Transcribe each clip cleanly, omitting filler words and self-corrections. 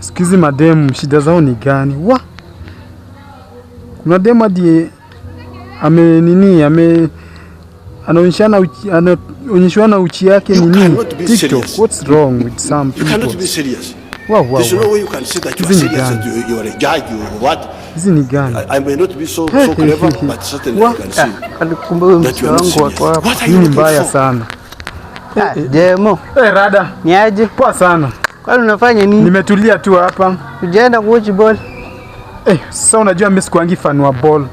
Sikizi mademu shida zao ni gani? Kuna demu hadi anaonyeshana uchi yake nini? TikTok. What's wrong with some people? You cannot be serious. Wow. There's no way you can say that you are serious and you are a judge or what. Hizi ni gani? I may not be so clever, but certainly I can see. Kumbe mtu wangu wako hapa. Hii ni mbaya sana. Demo. Rada. Ni aje? Poa sana. Kwani unafanya nini? Nimetulia tu hapa. Ujaenda kuwatch ball? Sasa unajua mimi sikuangi fan wa ball.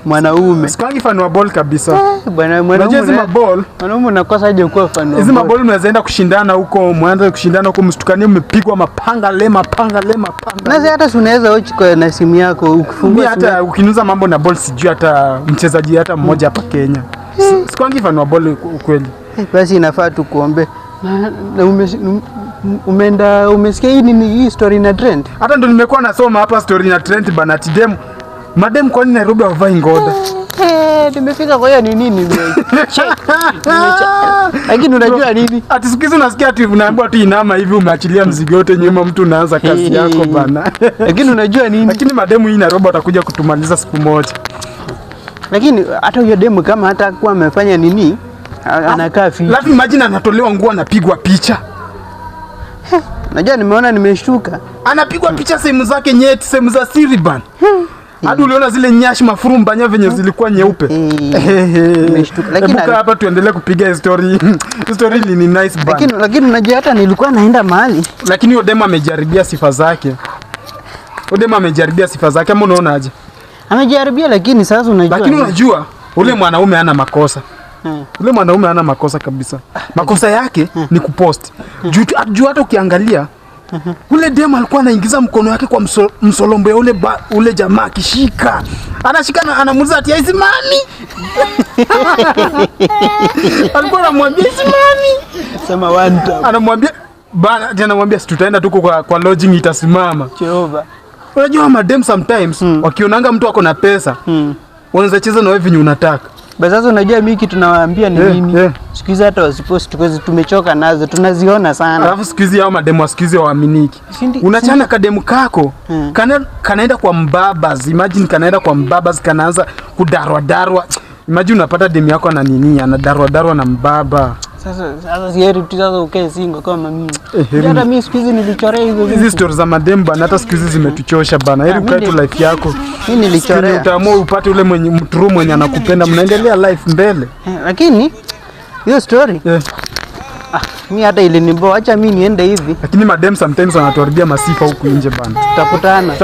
Mwanaume. Sikuangi fan wa ball kabisa. Bwana mwanaume. Unajua ball. Mwanaume unakosa aje kuwa fan wa ball? Hizi maball unaweza enda kushindana huko, mwanzo kushindana huko mstukani mmepigwa mapanga lema. Na hata unaweza watch kwa na simu yako ukifungua simu. Hata ukinuza mambo na ball sijui hata mchezaji hata mmoja hapa Kenya. Sikuangi fan wa ball ukweli. Basi inafaa tu kuombe. Na umesikia hii story na trend? Hata ndo nimekuwa nasoma hapa story na trend bana tidem. Madem kwa nini Nairobi hawavai ngoda? Nimefika kwa hiyo ni nini? Lakini unajua nini? Ati sikizo unasikia ati unaambiwa tu inama hivi umeachilia mzigo wote nyuma mtu unaanza kazi yako bana. Lakini unajua nini? Lakini mademu hii Nairobi watakuja kutumaliza siku moja. Lakini hata huyo demu kama hata kuwa amefanya nini? Anakaa fiti. Alafu imagine anatolewa nguo anapigwa picha. Najua nimeona nimeshtuka. Anapigwa picha sehemu zake nyeti, sehemu za siri bana. Hadi uliona zile nyashi mafurumbanya venye zilikuwa nyeupe. Nimeshtuka. Lakini hapa tuendelee kupiga story. Story ni nice bana. Lakini unajua hata nilikuwa naenda mahali. Lakini huyo demu amejaribia sifa zake. Ama unaonaje? Amejaribia lakini sasa unajua. Lakini unajua ule mwanaume hana makosa. Ule mwanaume hana makosa kabisa. Makosa yake ni kupost. Juu hata ukiangalia ule demu alikuwa anaingiza mkono wake kwa msolombo ya ule jamaa kishika. Anashika anamuuliza ati isimami. Alikuwa anamwambia isimami. Sema one time. Anamwambia bana, tena anamwambia tutaenda tuko kwa lodging itasimama. Jehova. Unajua madem sometimes wakionanga mtu ako na pesa, wanaweza cheza na wewe vinyo unataka. Basi sasa unajua mimi kitu nawaambia ni nini? Siku hizi hata wasipost tukaweza tumechoka nazo, tunaziona sana. Alafu siku hizi hao mademu wa siku hizi waaminiki. Unachana kademu kako, kanaenda kwa mbabas. Imagine kanaenda kwa mbabas kanaanza kudarwa. Imagine unapata demu yako na nini, anadarwa na mbaba. Sasa sieri tu sasa ukae single kama mimi. Hata mimi siku hizi nilichorea hizo vitu. Hizi stories za madem bana hata siku hizi zimetuchosha bana. Heri ukae tu life yako. Mimi nilichorea. Utaamua upate ule mtu mwenye anakupenda, mnaendelea life mbele. Lakini hiyo story mimi hata iliniboa, acha mimi niende hivi. Lakini madem sometimes wanatuharibia masifa huku nje bana. Tutakutana.